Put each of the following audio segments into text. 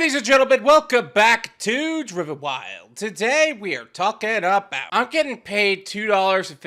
Ladies and gentlemen, welcome back to Driven Wyld. Today we are talking about I'm getting paid $2.50.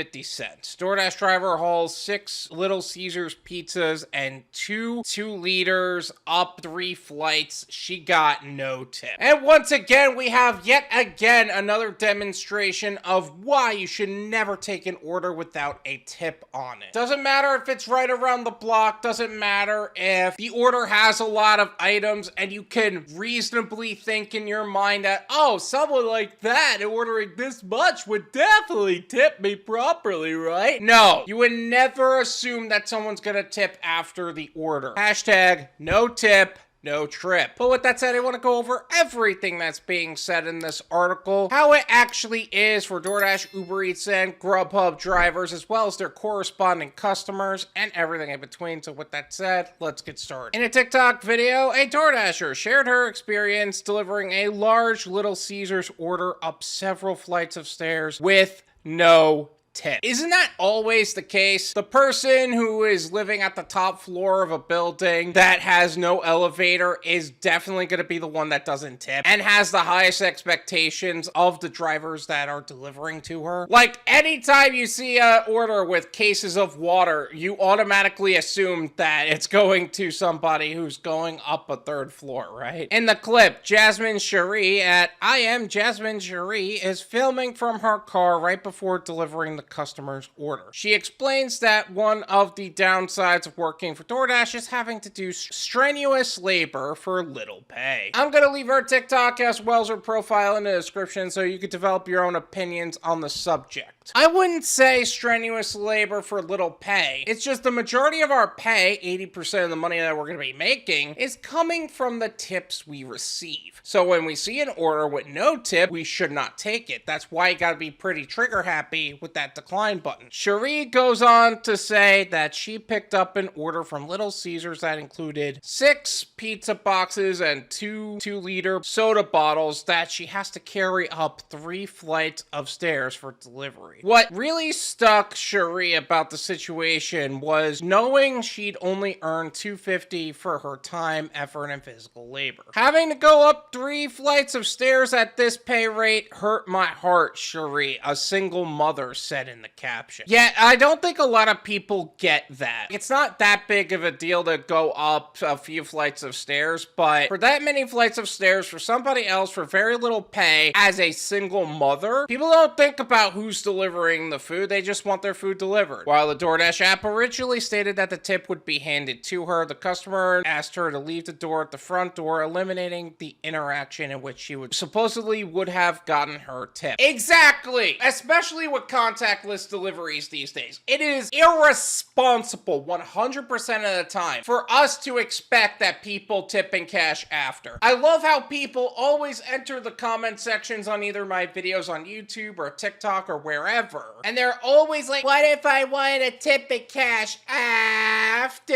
Doordash driver hauls 6 Little Caesars pizzas and 2 liters up 3 flights. She got no tip. And once again, we have yet again another demonstration of why you should never take an order without a tip on it. Doesn't matter if it's right around the block, doesn't matter if the order has a lot of items and you can reasonably think in your mind that, oh, someone like that ordering this much would definitely tip me properly, right? No, you would never assume that someone's gonna tip after the order. Hashtag no tip, no trip. But with that said, I want to go over everything that's being said in this article, how it actually is for Doordash, UberEats, and Grubhub drivers, as well as their corresponding customers, and everything in between. So with that said, let's get started. In a TikTok video, a DoorDasher shared her experience delivering a large Little Caesars order up several flights of stairs with no tip. Isn't that always the case? The person who is living at the top floor of a building that has no elevator is definitely going to be the one that doesn't tip and has the highest expectations of the drivers that are delivering to her. Like, anytime you see an order with cases of water, you automatically assume that it's going to somebody who's going up a 3rd floor, right? In the clip, Iamjasminecherie at Iamjasminecherie is filming from her car right before delivering the customer's order. She explains that one of the downsides of working for DoorDash is having to do strenuous labor for little pay. I'm gonna leave her TikTok as well as her profile in the description so you can develop your own opinions on the subject. I wouldn't say strenuous labor for little pay. It's just the majority of our pay, 80% of the money that we're gonna be making, is coming from the tips we receive. So when we see an order with no tip, we should not take it. That's why you gotta be pretty trigger happy with that decline button. Cherie goes on to say that she picked up an order from Little Caesars that included 6 pizza boxes and 2 2-liter soda bottles that she has to carry up 3 flights of stairs for delivery. What really stuck Cherie about the situation was knowing she'd only earned $2.50 for her time, effort, and physical labor. Having to go up 3 flights of stairs at this pay rate hurt my heart, Cherie, a single mother said in the caption. Yeah, I don't think a lot of people get that. It's not that big of a deal to go up a few flights of stairs, but for that many flights of stairs for somebody else for very little pay as a single mother, people don't think about who's delivering the food, they just want their food delivered. While the DoorDash app originally stated that the tip would be handed to her, the customer asked her to leave the door at the front door, eliminating the interaction in which she would supposedly would have gotten her tip. Exactly! Especially with contactless deliveries these days. It is irresponsible 100% of the time for us to expect that people tip in cash after. I love how people always enter the comment sections on either my videos on YouTube or TikTok or wherever, and they're always like, what if I wanted to tip in cash after?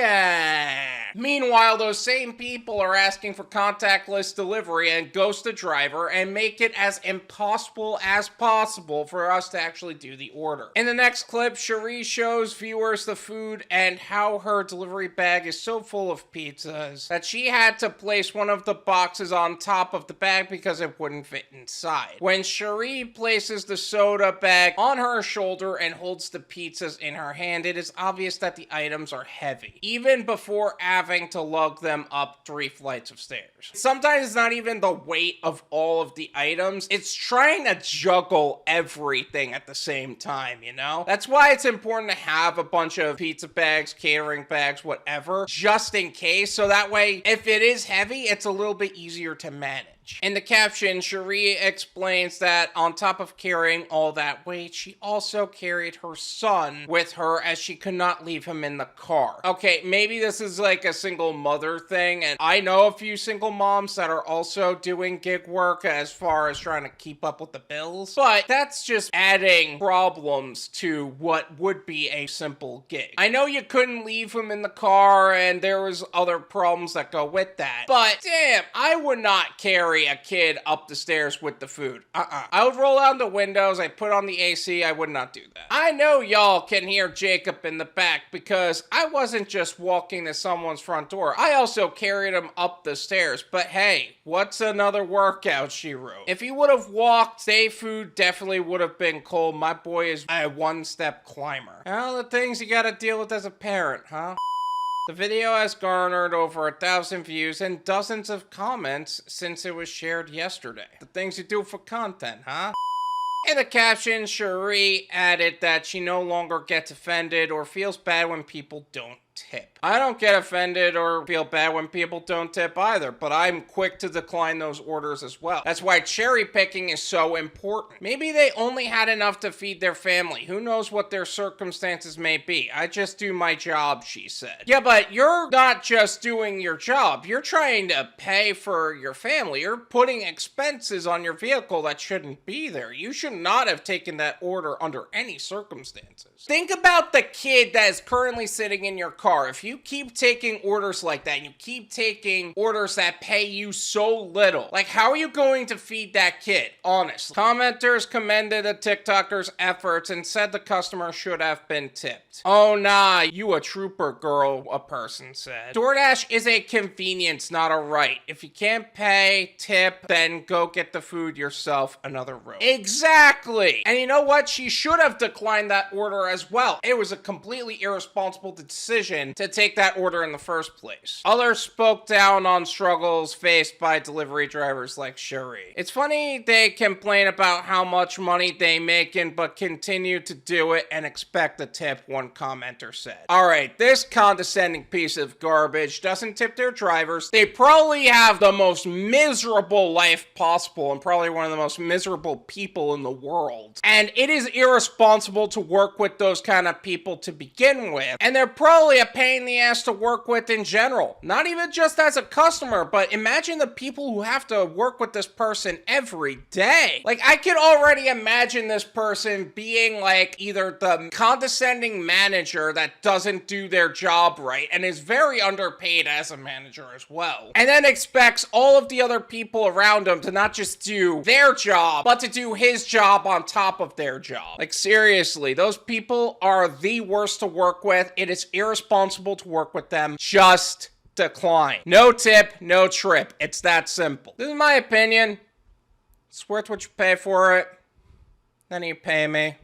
Meanwhile, those same people are asking for contactless delivery and ghost the driver and make it as impossible as possible for us to actually do the order. In the next clip, Cherie shows viewers the food and how her delivery bag is so full of pizzas that she had to place one of the boxes on top of the bag because it wouldn't fit inside. When Cherie places the soda bag on her shoulder and holds the pizzas in her hand, it is obvious that the items are heavy, even before having to lug them up 3 flights of stairs. Sometimes it's not even the weight of all of the items, it's trying to juggle everything at the same time, you know? That's why it's important to have a bunch of pizza bags, catering bags, whatever, just in case, so that way, if it is heavy, it's a little bit easier to manage. In the caption, Cherie explains that on top of carrying all that weight, she also carried her son with her as she could not leave him in the car. Okay, maybe this is like a single mother thing, and I know a few single moms that are also doing gig work as far as trying to keep up with the bills, but that's just adding problems to what would be a simple gig. I know you couldn't leave him in the car, and there was other problems that go with that, but damn, I would not carry carry a kid up the stairs with the food. I would roll down the windows, I put on the AC, I would not do that. I know y'all can hear Jacob in the back because I wasn't just walking to someone's front door. I also carried him up the stairs. But hey, what's another workout, she wrote. If he would have walked, day food definitely would have been cold. My boy is a one-step climber. All the things you gotta deal with as a parent, huh? The video has garnered over 1,000 views and dozens of comments since it was shared yesterday. The things you do for content, huh? In the caption, Cherie added that she no longer gets offended or feels bad when people don't tip. I don't get offended or feel bad when people don't tip either, but I'm quick to decline those orders as well. That's why cherry picking is so important. Maybe they only had enough to feed their family. Who knows what their circumstances may be? I just do my job, she said. Yeah, but you're not just doing your job. You're trying to pay for your family. You're putting expenses on your vehicle that shouldn't be there. You should not have taken that order under any circumstances. Think about the kid that is currently sitting in your car. If you keep taking orders like that, and you keep taking orders that pay you so little, like how are you going to feed that kid? Honestly. Commenters commended the TikToker's efforts and said the customer should have been tipped. Oh nah, you a trooper girl, a person said. DoorDash is a convenience, not a right. If you can't pay, tip, then go get the food yourself another room. Exactly! And you know what? She should have declined that order as well. It was a completely irresponsible decision to take that order in the first place. Others spoke down on struggles faced by delivery drivers like Cherie. It's funny they complain about how much money they making but continue to do it and expect a tip, one commenter said. Alright, this condescending piece of garbage doesn't tip their drivers. They probably have the most miserable life possible and probably one of the most miserable people in the world. And it is irresponsible to work with those kind of people to begin with. And they're probably a pain in the ass to work with in general. Not even just as a customer, but imagine the people who have to work with this person every day. Like, I could already imagine this person being like either the condescending manager that doesn't do their job right and is very underpaid as a manager as well. And then expects all of the other people around him to not just do their job, but to do his job on top of their job. Like, seriously, those people are the worst to work with. It is irresponsible to work with them. Just decline. No tip, no trip. It's that simple. This is my opinion. It's worth what you pay for it. Then you pay me.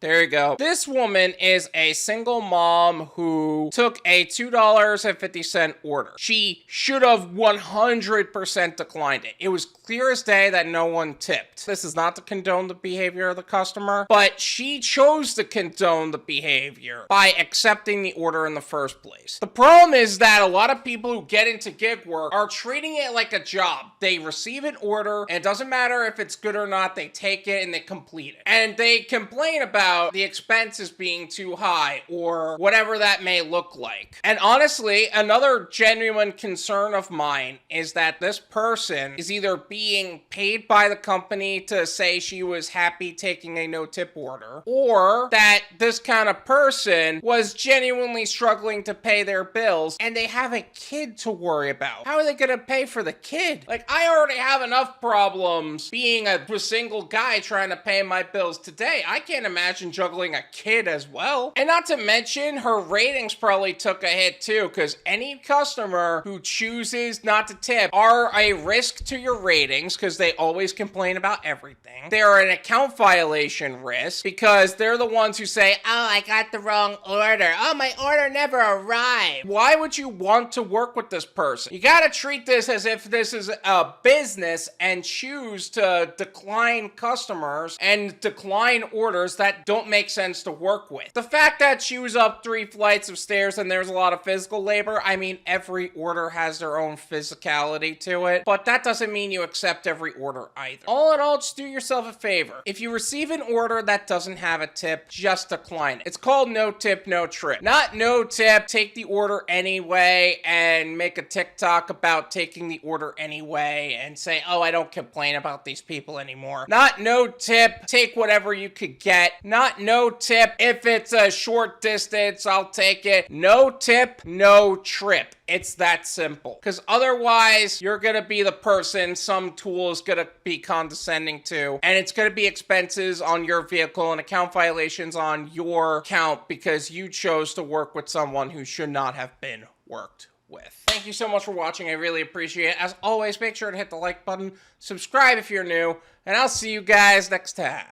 There you go. This woman is a single mom who took a $2.50 order. She should have 100% declined it. It was clear as day that no one tipped. This is not to condone the behavior of the customer, but she chose to condone the behavior by accepting the order in the first place. The problem is that a lot of people who get into gig work are treating it like a job. They receive an order, and it doesn't matter if it's good or not, they take it and they complete it. And they complain about the expenses being too high or whatever that may look like. And honestly, another genuine concern of mine is that this person is either being paid by the company to say she was happy taking a no-tip order, or that this kind of person was genuinely struggling to pay their bills and they have a kid to worry about. How are they gonna pay for the kid? Like, I already have enough problems being a single guy trying to pay my bills today. I can't imagine juggling a kid as well. And not to mention, her ratings probably took a hit too, because any customer who chooses not to tip are a risk to your ratings because they always complain about everything. They are an account violation risk because they're the ones who say, oh, I got the wrong order. Oh, my order never arrived. Why would you want to work with this person? You gotta treat this as if this is a business and choose to decline customers and decline orders that don't make sense to work with. The fact that she was up 3 flights of stairs and there's a lot of physical labor, I mean, every order has their own physicality to it, but that doesn't mean you accept every order either. All in all, just do yourself a favor. If you receive an order that doesn't have a tip, just decline it. It's called no tip, no trip. Not no tip, take the order anyway and make a TikTok about taking the order anyway and say, oh, I don't complain about these people anymore. Not no tip, take whatever you could get. Not not no tip. If it's a short distance, I'll take it. No tip, no trip. It's that simple. Because otherwise, you're going to be the person some tool is going to be condescending to, and it's going to be expenses on your vehicle and account violations on your account because you chose to work with someone who should not have been worked with. Thank you so much for watching. I really appreciate it. As always, make sure to hit the like button, subscribe if you're new, and I'll see you guys next time.